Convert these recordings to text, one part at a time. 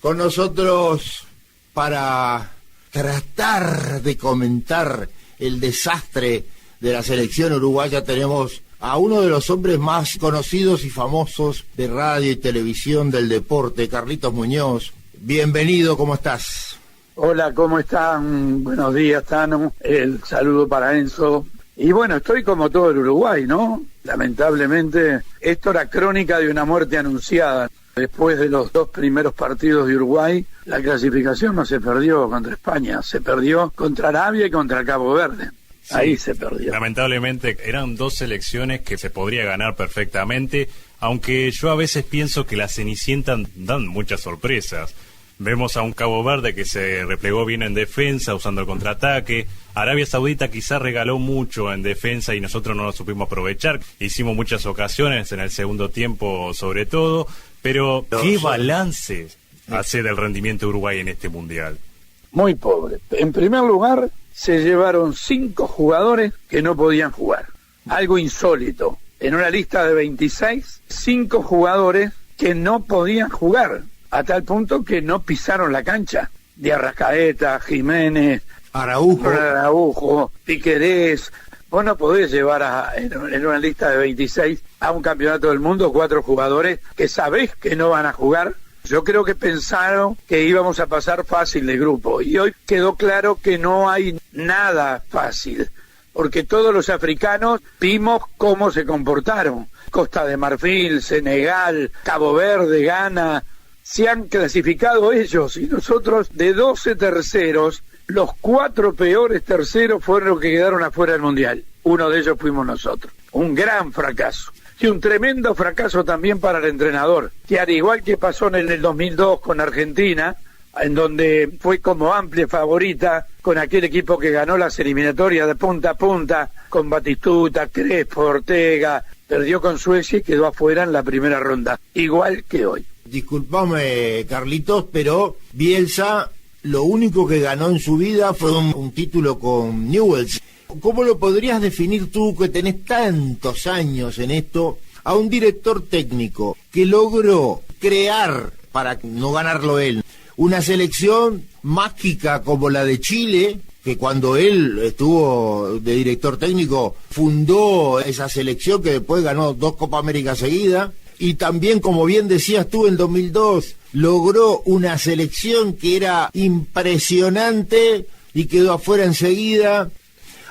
Con nosotros para tratar de comentar el desastre de la selección uruguaya tenemos a uno de los hombres más conocidos y famosos de radio y televisión del deporte, Carlitos Muñoz. Bienvenido, ¿cómo estás? Hola, ¿cómo están? Buenos días, Tano. El saludo para Enzo. Y bueno, estoy como todo el Uruguay, ¿no? Lamentablemente, esto era crónica de una muerte anunciada. Después de los 2 primeros partidos de Uruguay, la clasificación no se perdió contra España, se perdió contra Arabia y contra Cabo Verde. Sí, ahí se perdió. Lamentablemente eran 2 selecciones que se podría ganar perfectamente, aunque yo a veces pienso que las Cenicientas dan muchas sorpresas. Vemos a un Cabo Verde que se replegó bien en defensa usando el contraataque. Arabia Saudita quizás regaló mucho en defensa y nosotros no lo supimos aprovechar. Hicimos muchas ocasiones en el segundo tiempo sobre todo, pero ¿qué balance hace del rendimiento de Uruguay en este Mundial? Muy pobre. En primer lugar, se llevaron 5 jugadores que no podían jugar. Algo insólito. En una lista de 26, 5 jugadores que no podían jugar, a tal punto que no pisaron la cancha. De Arrascaeta, Jiménez, Araujo, Piquerés. Vos no podés llevar en una lista de 26 a un campeonato del mundo 4 jugadores que sabés que no van a jugar. Yo creo que pensaron que íbamos a pasar fácil de grupo y hoy quedó claro que no hay nada fácil, porque todos los africanos vimos cómo se comportaron. Costa de Marfil, Senegal, Cabo Verde, Ghana, se han clasificado ellos y nosotros de 12 terceros, los 4 peores terceros fueron los que quedaron afuera del Mundial. Uno de ellos fuimos nosotros. Un gran fracaso. Y un tremendo fracaso también para el entrenador, que al igual que pasó en el 2002 con Argentina, en donde fue como amplia favorita con aquel equipo que ganó las eliminatorias de punta a punta, con Batistuta, Crespo, Ortega, perdió con Suecia y quedó afuera en la primera ronda, igual que hoy. Disculpame, Carlitos, pero Bielsa lo único que ganó en su vida fue un título con Newell's. ¿Cómo lo podrías definir tú, que tenés tantos años en esto, a un director técnico que logró crear, para no ganarlo él, una selección mágica como la de Chile, que cuando él estuvo de director técnico fundó esa selección que después ganó 2 Copa América seguidas, y también, como bien decías tú, en 2002 logró una selección que era impresionante y quedó afuera enseguida?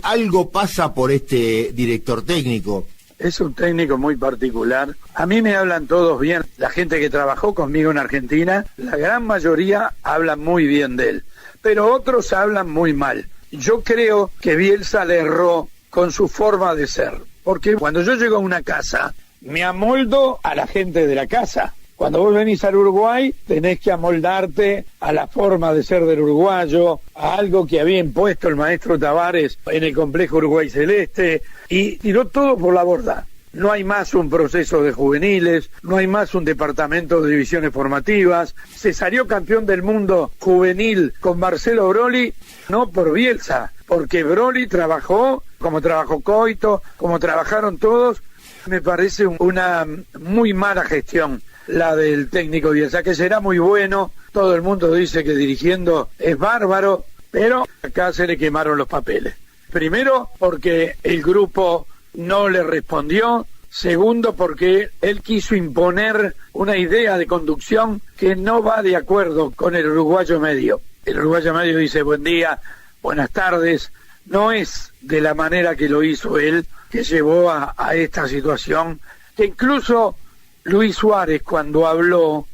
Algo pasa por este director técnico. Es un técnico muy particular. A mí me hablan todos bien. La gente que trabajó conmigo en Argentina, la gran mayoría hablan muy bien de él, pero otros hablan muy mal. Yo creo que Bielsa le erró con su forma de ser, porque cuando yo llego a una casa, me amoldo a la gente de la casa. Cuando vos venís al Uruguay, tenés que amoldarte a la forma de ser del uruguayo, a algo que había impuesto el maestro Tavares en el complejo Uruguay Celeste, y tiró todo por la borda. No hay más un proceso de juveniles, no hay más un departamento de divisiones formativas. Se salió campeón del mundo juvenil con Marcelo Broly, no por Bielsa, porque Broly trabajó, como trabajó Coito, como trabajaron todos. Me parece una muy mala gestión la del técnico Bielsa, que será muy bueno. Todo el mundo dice que dirigiendo es bárbaro, pero acá se le quemaron los papeles. Primero, porque el grupo no le respondió. Segundo, porque él quiso imponer una idea de conducción que no va de acuerdo con el uruguayo medio. El uruguayo medio dice buen día, buenas tardes. No es de la manera que lo hizo él, que llevó a esta situación, que incluso Luis Suárez cuando habló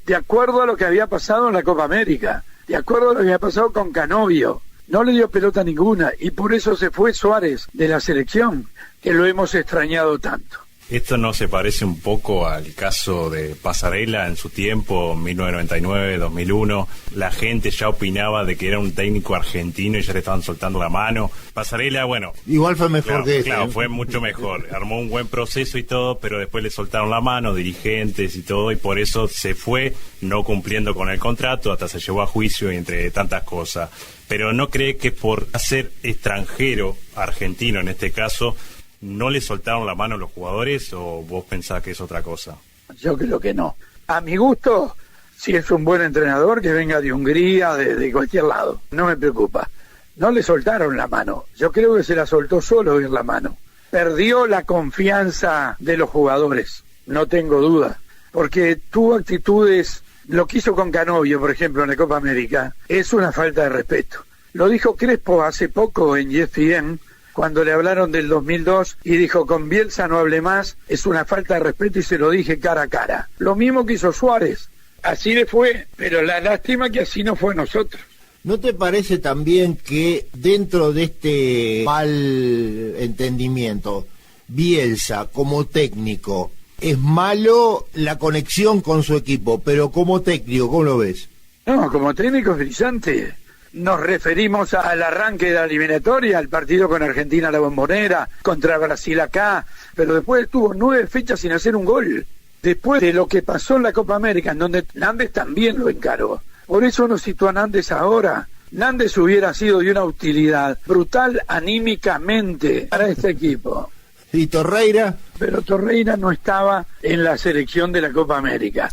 de acuerdo a lo que había pasado en la Copa América, de acuerdo a lo que había pasado con Canovio. No le dio pelota ninguna y por eso se fue Suárez de la selección, que lo hemos extrañado tanto. ¿Esto no se parece un poco al caso de Passarella en su tiempo, 1999, 2001? La gente ya opinaba de que era un técnico argentino y ya le estaban soltando la mano. Passarella, bueno... Igual fue mejor que este. Claro, fue mucho mejor. Armó un buen proceso y todo, pero después le soltaron la mano, dirigentes y todo, y por eso se fue no cumpliendo con el contrato, hasta se llevó a juicio y entre tantas cosas. Pero ¿no cree que por ser extranjero, argentino en este caso, no le soltaron la mano a los jugadores o vos pensás que es otra cosa? Yo creo que no. A mi gusto Si es un buen entrenador, que venga de Hungría, de cualquier lado, no me preocupa. No le soltaron la mano, yo creo que se la soltó solo en la mano. Perdió la confianza de los jugadores, no tengo duda, porque tuvo actitudes, lo que hizo con Canovio, por ejemplo, en la Copa América, es una falta de respeto. Lo dijo Crespo hace poco en ESPN, cuando le hablaron del 2002, y dijo, con Bielsa no hable más, es una falta de respeto, y se lo dije cara a cara. Lo mismo que hizo Suárez, así le fue, pero la lástima que así no fue a nosotros. ¿No te parece también que dentro de este mal entendimiento, Bielsa como técnico, es malo la conexión con su equipo, pero como técnico, ¿cómo lo ves? No, como técnico es brillante. Nos referimos al arranque de la eliminatoria, al partido con Argentina a la Bombonera, contra Brasil acá, pero después estuvo 9 fechas sin hacer un gol. Después de lo que pasó en la Copa América, en donde Nández también lo encaró. Por eso nos citó a Nández ahora. Nández hubiera sido de una utilidad brutal anímicamente para este equipo. ¿Y Torreira? Pero Torreira no estaba en la selección de la Copa América.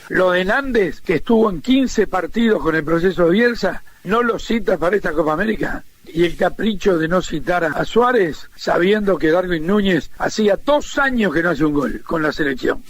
Lo de Nández, que estuvo en 15 partidos con el proceso de Bielsa, no lo cita para esta Copa América. Y el capricho de no citar a Suárez, sabiendo que Darwin Núñez hacía 2 años que no hace un gol con la selección.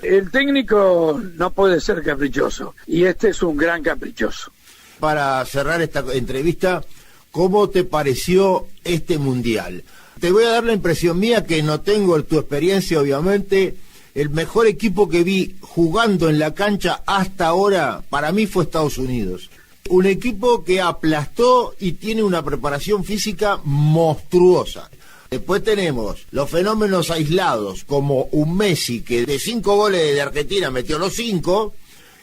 El técnico no puede ser caprichoso, y este es un gran caprichoso. Para cerrar esta entrevista, ¿cómo te pareció este Mundial? Te voy a dar la impresión mía, que no tengo tu experiencia, obviamente. El mejor equipo que vi jugando en la cancha hasta ahora, para mí, fue Estados Unidos. Un equipo que aplastó y tiene una preparación física monstruosa. Después tenemos los fenómenos aislados, como un Messi que de 5 goles de Argentina metió los 5,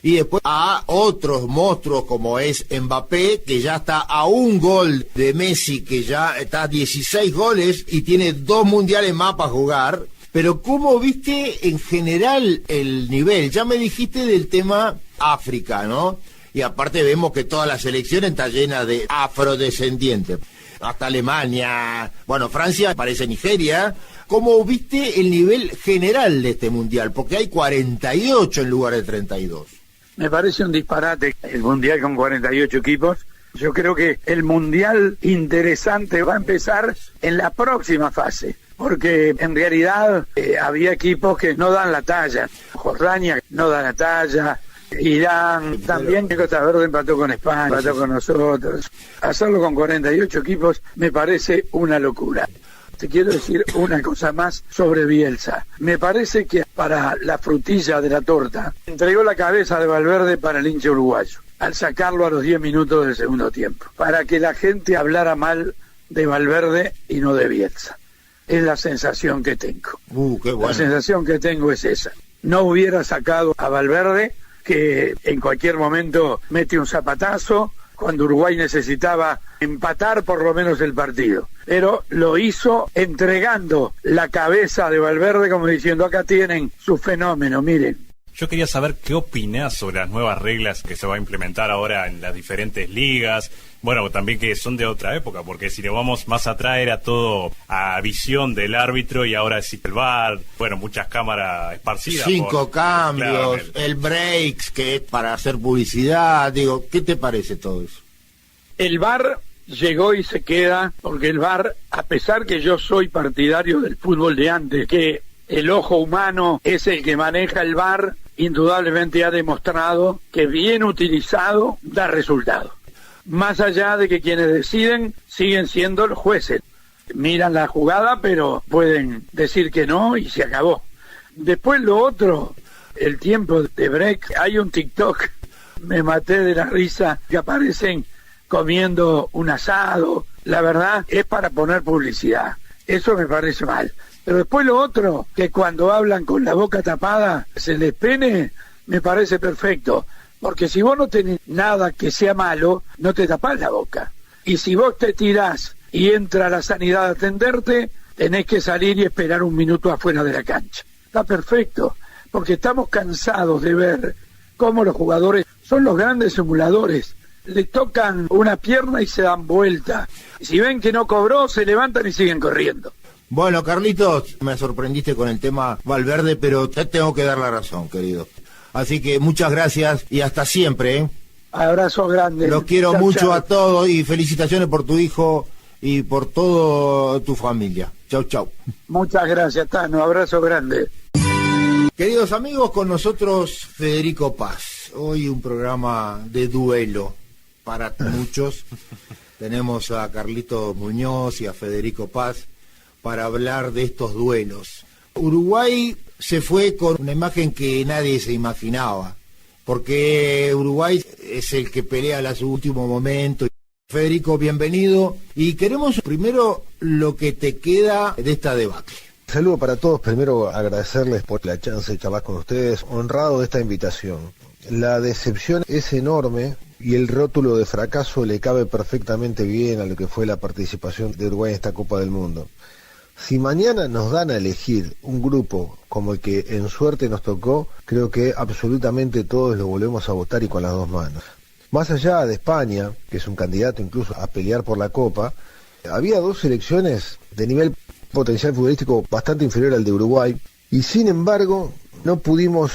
y después a otros monstruos como es Mbappé, que ya está a 1 gol de Messi, que ya está a 16 goles y tiene 2 mundiales más para jugar. Pero ¿cómo viste en general el nivel? Ya me dijiste del tema África, ¿no? Y aparte vemos que toda la selección está llena de afrodescendientes. Hasta Alemania, bueno, Francia parece Nigeria. ¿Cómo viste el nivel general de este Mundial? Porque hay 48 en lugar de 32. Me parece un disparate el Mundial con 48 equipos. Yo creo que el Mundial interesante va a empezar en la próxima fase, porque en realidad había equipos que no dan la talla. Jordania no da la talla, Irán también, que Costa Verde empató con España, empató con nosotros. Hacerlo con 48 equipos me parece una locura. Te quiero decir una cosa más sobre Bielsa. Me parece que para la frutilla de la torta entregó la cabeza de Valverde para el hincha uruguayo, al sacarlo a los 10 minutos del segundo tiempo, para que la gente hablara mal de Valverde y no de Bielsa. Es la sensación que tengo. Qué bueno. La sensación que tengo es esa. No hubiera sacado a Valverde, que en cualquier momento mete un zapatazo, cuando Uruguay necesitaba empatar por lo menos el partido. Pero lo hizo entregando la cabeza de Valverde, como diciendo, acá tienen su fenómeno, miren. Yo quería saber qué opinás sobre las nuevas reglas que se va a implementar ahora en las diferentes ligas. Bueno, también que son de otra época, porque si nos vamos más atrás era todo a visión del árbitro y ahora existe el VAR, bueno, muchas cámaras esparcidas. 5 cambios, el breaks, que es para hacer publicidad, digo, ¿qué te parece todo eso? El VAR llegó y se queda, porque el VAR, a pesar que yo soy partidario del fútbol de antes, que el ojo humano es el que maneja el VAR, indudablemente ha demostrado que bien utilizado da resultado. Más allá de que quienes deciden siguen siendo los jueces. Miran la jugada, pero pueden decir que no y se acabó. Después lo otro, el tiempo de break. Hay un TikTok, me maté de la risa, que aparecen comiendo un asado. La verdad es para poner publicidad. Eso me parece mal. Pero después lo otro, que cuando hablan con la boca tapada se les pene, me parece perfecto. Porque si vos no tenés nada que sea malo, no te tapás la boca. Y si vos te tirás y entra la sanidad a atenderte, tenés que salir y esperar 1 minuto afuera de la cancha. Está perfecto, porque estamos cansados de ver cómo los jugadores son los grandes simuladores. Le tocan una pierna y se dan vuelta. Si ven que no cobró, se levantan y siguen corriendo. Bueno, Carlitos, me sorprendiste con el tema Valverde, pero te tengo que dar la razón, querido. Así que muchas gracias y hasta siempre, ¿eh? Abrazo grande. Los quiero Chau, mucho chau. a todos y felicitaciones por tu hijo y por toda tu familia. Chau, chau. Muchas gracias, Tano. Abrazo grande. Queridos amigos, con nosotros Federico Paz. Hoy un programa de duelo para muchos. Tenemos a Carlito Muñoz y a Federico Paz para hablar de estos duelos. Uruguay se fue con una imagen que nadie se imaginaba, porque Uruguay es el que pelea a su último momento. Federico, bienvenido. Y queremos primero lo que te queda de esta debacle. Saludo para todos. Primero agradecerles por la chance de charlar con ustedes, honrado de esta invitación. La decepción es enorme y el rótulo de fracaso le cabe perfectamente bien a lo que fue la participación de Uruguay en esta Copa del Mundo. Si mañana nos dan a elegir un grupo como el que en suerte nos tocó, creo que absolutamente todos lo volvemos a votar y con las dos manos. Más allá de España, que es un candidato incluso a pelear por la Copa, había dos selecciones de nivel potencial futbolístico bastante inferior al de Uruguay, y sin embargo no pudimos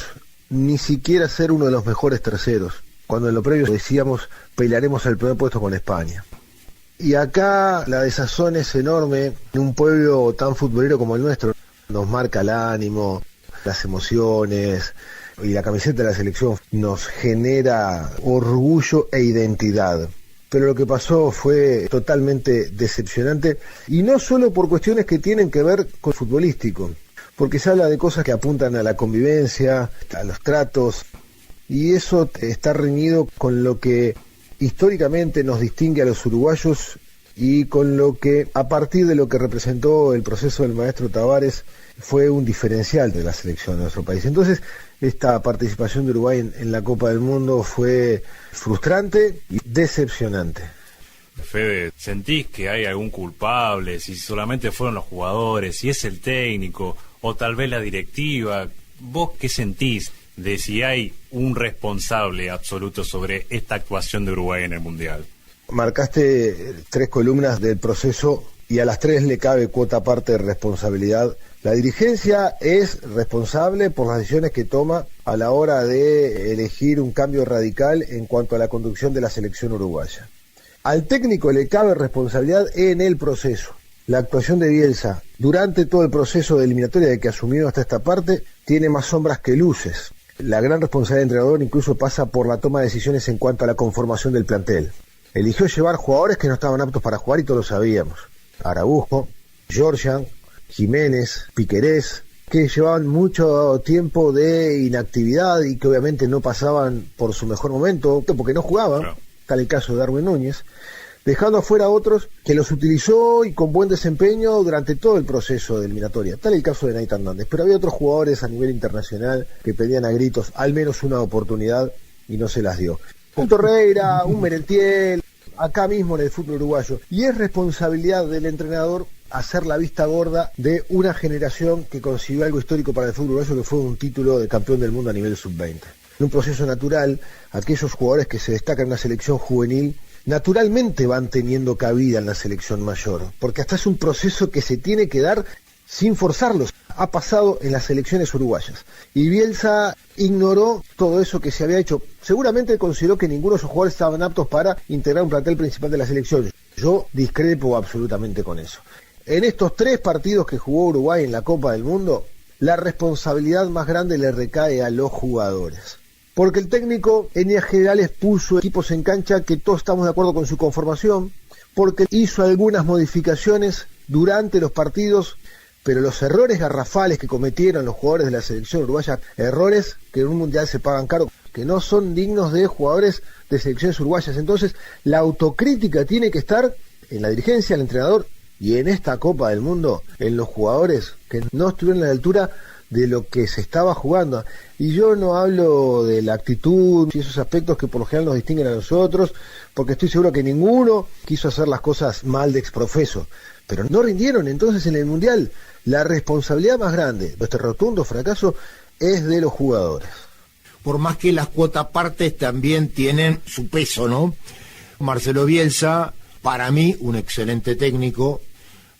ni siquiera ser uno de los mejores terceros, cuando en lo previo decíamos pelearemos el primer puesto con España. Y acá la desazón es enorme en un pueblo tan futbolero como el nuestro. Nos marca el ánimo, las emociones, y la camiseta de la selección nos genera orgullo e identidad. Pero lo que pasó fue totalmente decepcionante, y no solo por cuestiones que tienen que ver con futbolístico, porque se habla de cosas que apuntan a la convivencia, a los tratos, y eso está reñido con lo que históricamente nos distingue a los uruguayos y con lo que, a partir de lo que representó el proceso del maestro Tavares, fue un diferencial de la selección de nuestro país. Entonces, esta participación de Uruguay en la Copa del Mundo fue frustrante y decepcionante. Fede, ¿sentís que hay algún culpable? Si solamente fueron los jugadores, si es el técnico o tal vez la directiva. ¿Vos qué sentís de si hay un responsable absoluto sobre esta actuación de Uruguay en el Mundial? Marcaste 3 columnas del proceso y a las 3 le cabe cuota aparte de responsabilidad. La dirigencia es responsable por las decisiones que toma a la hora de elegir un cambio radical en cuanto a la conducción de la selección uruguaya. Al técnico le cabe responsabilidad en el proceso. La actuación de Bielsa durante todo el proceso de eliminatoria de que asumió hasta esta parte tiene más sombras que luces. La gran responsabilidad del entrenador incluso pasa por la toma de decisiones en cuanto a la conformación del plantel. Eligió llevar jugadores que no estaban aptos para jugar y todos lo sabíamos. Araujo, Georgian, Jiménez, Piquerés, que llevaban mucho tiempo de inactividad y que obviamente no pasaban por su mejor momento porque no jugaban. Claro. Tal el caso de Darwin Núñez, dejando afuera a otros que los utilizó y con buen desempeño durante todo el proceso de eliminatoria. Tal el caso de Nathan Nández, pero había otros jugadores a nivel internacional que pedían a gritos al menos una oportunidad y no se las dio. Un Torreira, un Merentiel, acá mismo en el fútbol uruguayo. Y es responsabilidad del entrenador hacer la vista gorda de una generación que consiguió algo histórico para el fútbol uruguayo, que fue un título de campeón del mundo a nivel sub-20. En un proceso natural, aquellos jugadores que se destacan en una selección juvenil naturalmente van teniendo cabida en la selección mayor, porque hasta es un proceso que se tiene que dar sin forzarlos. Ha pasado en las selecciones uruguayas. Y Bielsa ignoró todo eso que se había hecho. Seguramente consideró que ninguno de esos jugadores estaban aptos para integrar un plantel principal de la selección. Yo discrepo absolutamente con eso. En estos 3 partidos que jugó Uruguay en la Copa del Mundo, la responsabilidad más grande le recae a los jugadores. Porque el técnico en líneas generales puso equipos en cancha que todos estamos de acuerdo con su conformación, porque hizo algunas modificaciones durante los partidos, pero los errores garrafales que cometieron los jugadores de la selección uruguaya, errores que en un mundial se pagan caro, que no son dignos de jugadores de selecciones uruguayas. Entonces, la autocrítica tiene que estar en la dirigencia, el entrenador, y en esta Copa del Mundo, en los jugadores que no estuvieron a la altura de lo que se estaba jugando. Y yo no hablo de la actitud y esos aspectos que por lo general nos distinguen a nosotros, porque estoy seguro que ninguno quiso hacer las cosas mal de exprofeso, pero no rindieron. Entonces en el Mundial la responsabilidad más grande de este rotundo fracaso es de los jugadores. Por más que las cuotas partes también tienen su peso, ¿no? Marcelo Bielsa, para mí un excelente técnico,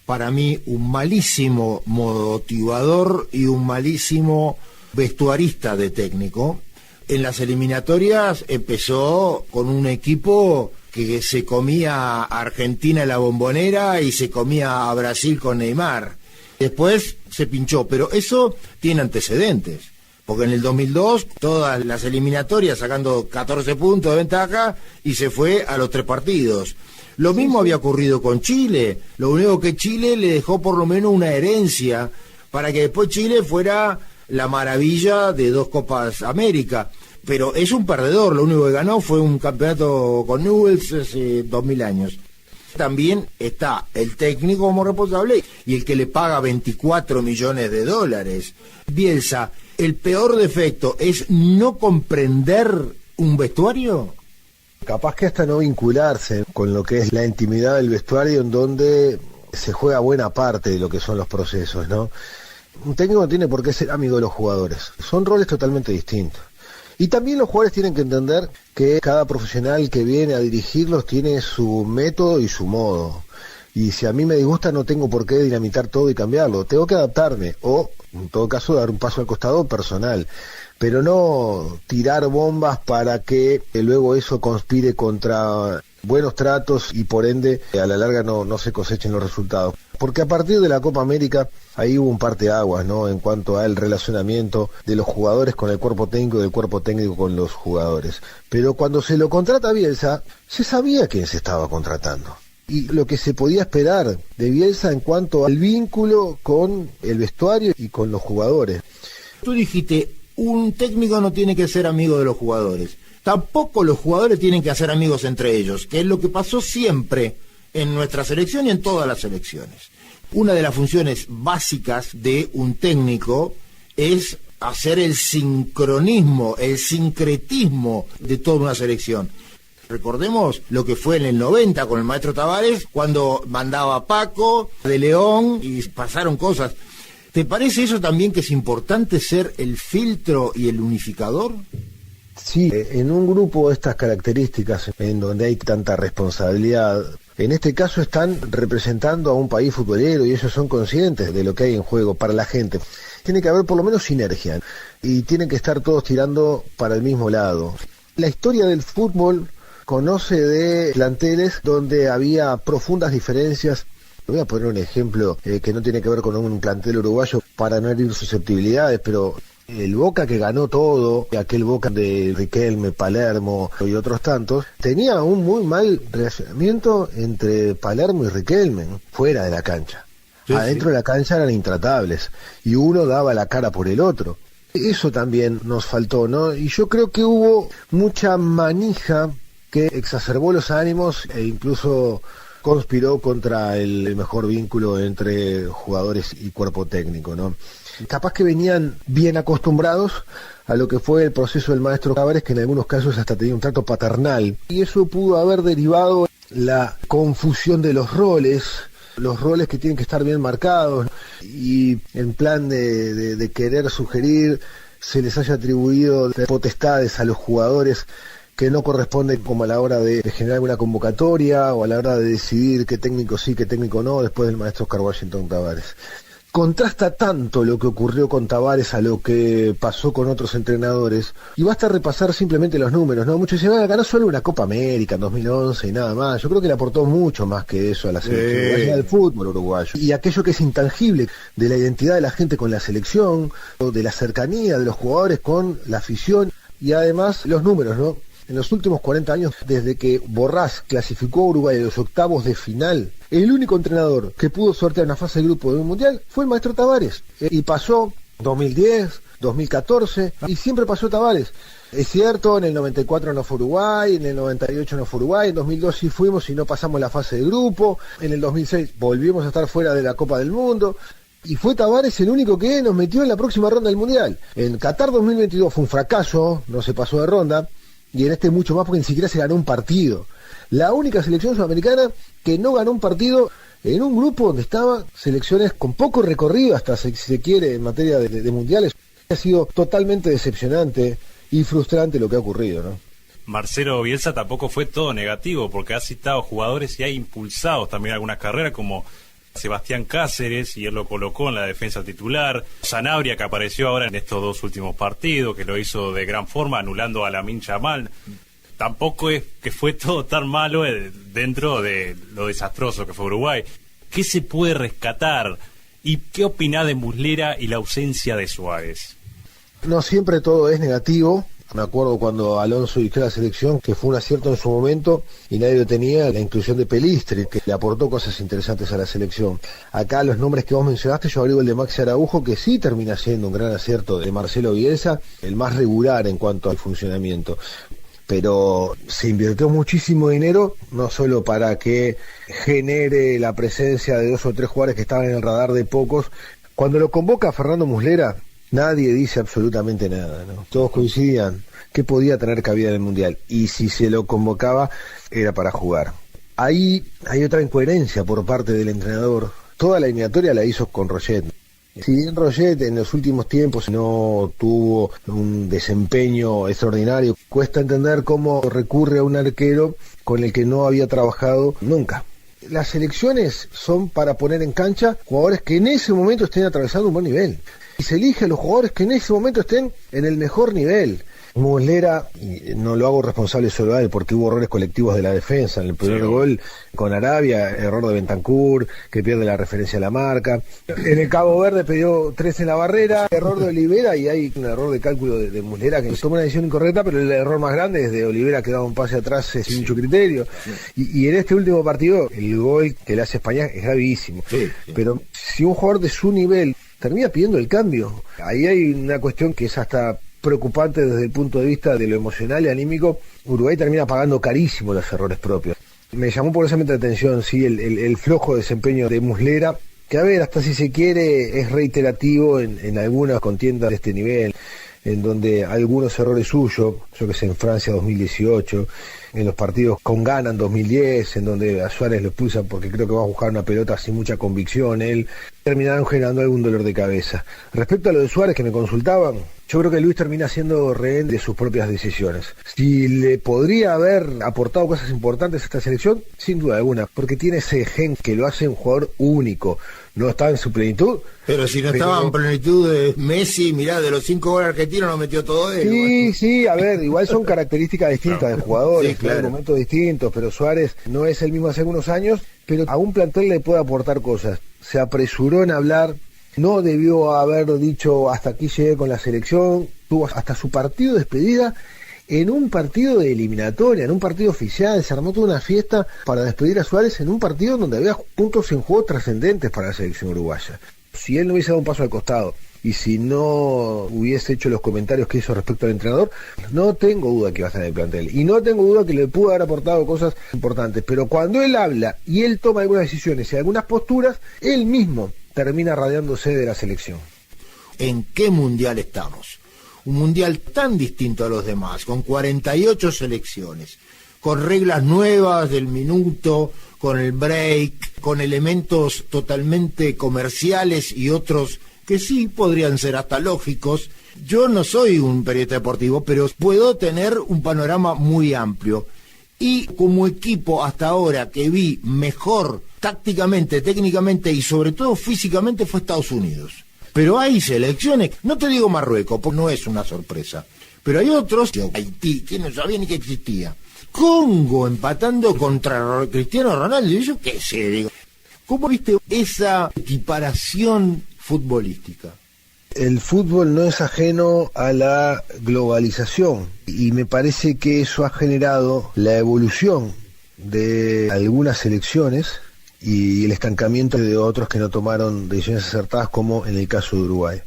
para mí un malísimo motivador y un malísimo vestuarista de técnico, en las eliminatorias empezó con un equipo que se comía a Argentina en la Bombonera y se comía a Brasil con Neymar. Después se pinchó, pero eso tiene antecedentes, porque en el 2002 todas las eliminatorias sacando 14 puntos de ventaja y se fue a los 3 partidos. Lo mismo había ocurrido con Chile, lo único que Chile le dejó por lo menos una herencia para que después Chile fuera la maravilla de 2 Copas América. Pero es un perdedor, lo único que ganó fue un campeonato con Newell's hace 2000 años. También está el técnico como responsable y el que le paga 24 millones de dólares. Bielsa, ¿el peor defecto es no comprender un vestuario? Capaz que hasta no vincularse con lo que es la intimidad del vestuario, en donde se juega buena parte de lo que son los procesos, ¿no? Un técnico no tiene por qué ser amigo de los jugadores, son roles totalmente distintos. Y también los jugadores tienen que entender que cada profesional que viene a dirigirlos tiene su método y su modo. Y si a mí me disgusta, no tengo por qué dinamitar todo y cambiarlo. Tengo que adaptarme o, en todo caso, dar un paso al costado personal. Pero no tirar bombas para que luego eso conspire contra buenos tratos y por ende a la larga no se cosechen los resultados. Porque a partir de la Copa América ahí hubo un parteaguas, ¿no? En cuanto al relacionamiento de los jugadores con el cuerpo técnico y del cuerpo técnico con los jugadores. Pero cuando se lo contrata Bielsa, se sabía quién se estaba contratando. Y lo que se podía esperar de Bielsa en cuanto al vínculo con el vestuario y con los jugadores. Tú dijiste, un técnico no tiene que ser amigo de los jugadores. Tampoco los jugadores tienen que hacer amigos entre ellos, que es lo que pasó siempre en nuestra selección y en todas las selecciones. Una de las funciones básicas de un técnico es hacer el sincronismo, el sincretismo de toda una selección. Recordemos lo que fue en el 90 con el maestro Tavares, cuando mandaba a Paco, de León, y pasaron cosas. ¿Te parece eso también que es importante ser el filtro y el unificador? Sí, en un grupo de estas características, en donde hay tanta responsabilidad, en este caso están representando a un país futbolero y ellos son conscientes de lo que hay en juego para la gente. Tiene que haber por lo menos sinergia y tienen que estar todos tirando para el mismo lado. La historia del fútbol conoce de planteles donde había profundas diferencias. Voy a poner un ejemplo que no tiene que ver con un plantel uruguayo para no herir susceptibilidades, pero el Boca que ganó todo, aquel Boca de Riquelme, Palermo y otros tantos, tenía un muy mal relacionamiento entre Palermo y Riquelme, fuera de la cancha. Sí, adentro de la cancha eran intratables y uno daba la cara por el otro. Eso también nos faltó, ¿no? Y yo creo que hubo mucha manija que exacerbó los ánimos e incluso conspiró contra el mejor vínculo entre jugadores y cuerpo técnico, ¿no? Capaz que venían bien acostumbrados a lo que fue el proceso del maestro Tavares, que en algunos casos hasta tenía un trato paternal, y eso pudo haber derivado la confusión de los roles que tienen que estar bien marcados, y en plan de querer sugerir se les haya atribuido potestades a los jugadores que no corresponden, como a la hora de generar una convocatoria o a la hora de decidir qué técnico sí, qué técnico no, después del maestro Oscar Washington Tavares. Contrasta tanto lo que ocurrió con Tavares a lo que pasó con otros entrenadores, y basta repasar simplemente los números, ¿no? Muchos dicen, ganó solo una Copa América en 2011 y nada más. Yo creo que le aportó mucho más que eso a la selección uruguaya, del fútbol uruguayo. Y aquello que es intangible de la identidad de la gente con la selección, o de la cercanía de los jugadores con la afición, y además los números, ¿no? En los últimos 40 años, desde que Borrás clasificó a Uruguay a los octavos de final, el único entrenador que pudo sortear una fase de grupo de un mundial fue el maestro Tavares. Y pasó 2010, 2014, y siempre pasó Tavares. Es cierto, en el 94 no fue Uruguay, en el 98 no fue Uruguay, en 2002 sí fuimos y no pasamos la fase de grupo, en el 2006 volvimos a estar fuera de la Copa del Mundo. Y fue Tavares el único que nos metió en la próxima ronda del mundial. En Qatar 2022 fue un fracaso, no se pasó de ronda. Y en este mucho más porque ni siquiera se ganó un partido. La única selección sudamericana que no ganó un partido en un grupo donde estaban selecciones con poco recorrido, hasta si se quiere, en materia de mundiales. Ha sido totalmente decepcionante y frustrante lo que ha ocurrido, ¿no? Marcelo Bielsa tampoco fue todo negativo, porque ha citado jugadores y ha impulsado también algunas carreras, como Sebastián Cáceres, y él lo colocó en la defensa titular. Sanabria, que apareció ahora en estos 2 últimos partidos, que lo hizo de gran forma, anulando a Lamine Yamal. Tampoco es que fue todo tan malo dentro de lo desastroso que fue Uruguay. ¿Qué se puede rescatar? ¿Y qué opinás de Muslera y la ausencia de Suárez? No siempre todo es negativo. Me acuerdo cuando Alonso dirigió la selección, que fue un acierto en su momento y nadie lo tenía, la inclusión de Pelistri, que le aportó cosas interesantes a la selección. Acá los nombres que vos mencionaste, yo agrego el de Maxi Araujo, que sí termina siendo un gran acierto de Marcelo Bielsa, el más regular en cuanto al funcionamiento. Pero se invirtió muchísimo dinero, no solo para que genere la presencia de 2 o 3 jugadores que estaban en el radar de pocos. Cuando lo convoca Fernando Muslera, nadie dice absolutamente nada, ¿no? Todos coincidían que podía tener cabida en el Mundial, y si se lo convocaba era para jugar. Ahí hay otra incoherencia por parte del entrenador. Toda la eliminatoria la hizo con Roget. Si bien Roget en los últimos tiempos no tuvo un desempeño extraordinario, cuesta entender cómo recurre a un arquero con el que no había trabajado nunca. Las selecciones son para poner en cancha jugadores que en ese momento estén atravesando un buen nivel. Y se elige a los jugadores que en ese momento estén en el mejor nivel. Muslera, y no lo hago responsable solo a él, porque hubo errores colectivos de la defensa. En el primer gol con Arabia, error de Bentancur, que pierde la referencia a la marca. En el Cabo Verde pidió 3 en la barrera, error de Olivera, y hay un error de cálculo de Muslera que toma una decisión incorrecta, pero el error más grande es de Olivera, que da un pase atrás sin mucho criterio. Y en este último partido, el gol que le hace España es gravísimo. Pero si un jugador de su nivel termina pidiendo el cambio, ahí hay una cuestión que es hasta preocupante desde el punto de vista de lo emocional y anímico. Uruguay termina pagando carísimo los errores propios. Me llamó poderosamente la atención, sí, el flojo desempeño de Muslera, que a ver, hasta si se quiere, es reiterativo en algunas contiendas de este nivel, en donde algunos errores suyos, yo que sé, en Francia 2018, en los partidos con Ghana en 2010, en donde a Suárez lo expulsan porque creo que va a buscar una pelota sin mucha convicción, él terminaron generando algún dolor de cabeza. Respecto a lo de Suárez que me consultaban, yo creo que Luis termina siendo rehén de sus propias decisiones. Si le podría haber aportado cosas importantes a esta selección, sin duda alguna, porque tiene ese gen que lo hace un jugador único. No está en su plenitud. Pero si no estaba en plenitud de Messi, mirá, de los 5 goles argentinos no metió todo él. Sí, a ver, igual son características distintas de jugadores, sí, claro, momentos distintos, pero Suárez no es el mismo hace algunos años, pero a un plantel le puede aportar cosas. Se apresuró en hablar, no debió haber dicho hasta aquí llegué con la selección, tuvo hasta su partido de despedida en un partido de eliminatoria, en un partido oficial, se armó toda una fiesta para despedir a Suárez en un partido donde había puntos en juego trascendentes para la selección uruguaya. Si él no hubiese dado un paso al costado y si no hubiese hecho los comentarios que hizo respecto al entrenador, no tengo duda que iba a estar en el plantel y no tengo duda que le pudo haber aportado cosas importantes, pero cuando él habla y él toma algunas decisiones y algunas posturas, él mismo termina radiándose de la selección. ¿En qué mundial estamos? Un mundial tan distinto a los demás, con 48 selecciones, con reglas nuevas del minuto, con el break, con elementos totalmente comerciales y otros que sí podrían ser hasta lógicos. Yo no soy un periodista deportivo, pero puedo tener un panorama muy amplio. Y como equipo hasta ahora que vi mejor tácticamente, técnicamente y sobre todo físicamente fue Estados Unidos. Pero hay selecciones, no te digo Marruecos, porque no es una sorpresa, pero hay otros, Haití, que no sabía ni que existía. Congo empatando contra Cristiano Ronaldo, y yo qué sé, digo. ¿Cómo viste esa equiparación futbolística? El fútbol no es ajeno a la globalización y me parece que eso ha generado la evolución de algunas selecciones y el estancamiento de otros que no tomaron decisiones acertadas, como en el caso de Uruguay.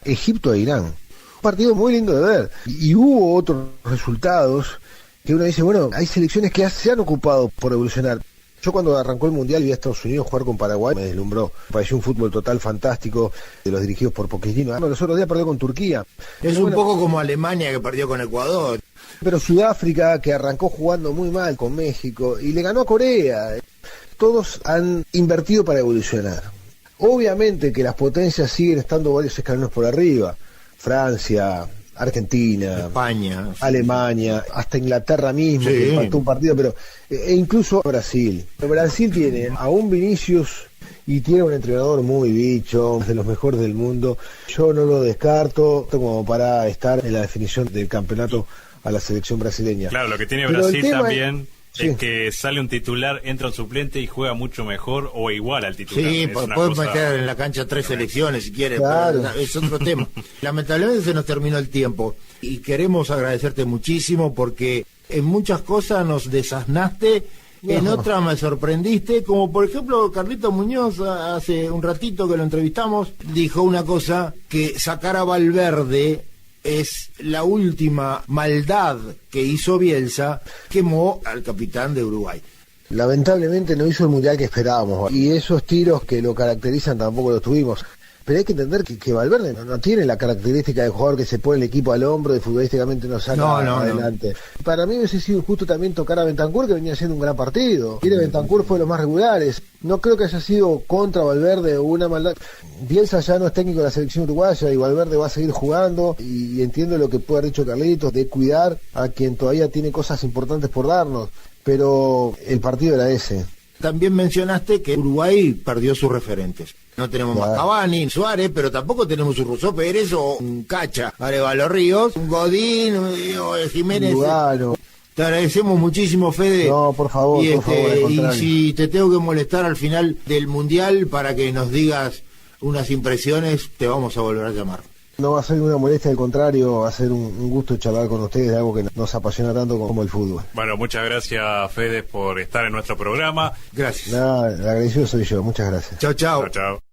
Egipto e Irán, un partido muy lindo de ver, y hubo otros resultados que uno dice, bueno, hay selecciones que se han ocupado por evolucionar. Yo cuando arrancó el Mundial vi a Estados Unidos jugar con Paraguay, me deslumbró, me pareció un fútbol total fantástico de los dirigidos por Pochettino. Los otros días perdió con Turquía. Es un poco como Alemania, que perdió con Ecuador. Pero Sudáfrica, que arrancó jugando muy mal con México y le ganó a Corea. Todos han invertido para evolucionar. Obviamente que las potencias siguen estando varios escalones por arriba. Francia, Argentina, España, Alemania, hasta Inglaterra mismo, Sí. que empató un partido, pero e incluso Brasil. Brasil tiene a un Vinicius y tiene un entrenador muy bicho, de los mejores del mundo. Yo no lo descarto como para estar en la definición del campeonato a la selección brasileña. Claro, lo que tiene Pero el Brasil tema también sí. es que sale un titular, entra un suplente y juega mucho mejor o igual al titular. Sí, Es una puedes cosa- meter en la cancha 3 selecciones si quieres, Claro. pero es otro tema. Lamentablemente se nos terminó el tiempo y queremos agradecerte muchísimo porque en muchas cosas nos desasnaste, en No. otras me sorprendiste, como por ejemplo Carlito Muñoz, hace un ratito que lo entrevistamos, dijo una cosa, que sacar a Valverde es la última maldad que hizo Bielsa, quemó al capitán de Uruguay. Lamentablemente no hizo el mundial que esperábamos y esos tiros que lo caracterizan tampoco los tuvimos. Pero hay que entender que Valverde no tiene la característica de jugador que se pone el equipo al hombro y futbolísticamente nos saca No. adelante. Para mí hubiese sido injusto también tocar a Bentancur, que venía haciendo un gran partido. Bentancur fue de los más regulares. No creo que haya sido contra Valverde o una maldad. Bielsa ya no es técnico de la selección uruguaya y Valverde va a seguir jugando y entiendo lo que puede haber dicho Carlitos, de cuidar a quien todavía tiene cosas importantes por darnos. Pero el partido era ese. También mencionaste que Uruguay perdió sus referentes. No tenemos más Claro. Cavani, Suárez, pero tampoco tenemos un Russo Pérez o un Cacha, Arevalo Ríos, un Godín, o Jiménez. Lugano. Te agradecemos muchísimo, Fede. No, por favor, y, por favor, al y contrario. si te tengo que molestar al final del Mundial para que nos digas unas impresiones, te vamos a volver a llamar. No va a ser una molestia, al contrario, va a ser un gusto charlar con ustedes de algo que nos apasiona tanto como el fútbol. Bueno, muchas gracias, Fede, por estar en nuestro programa. Gracias. Nada, el agradecido soy yo, muchas gracias. Chao, chao. Chao, chao.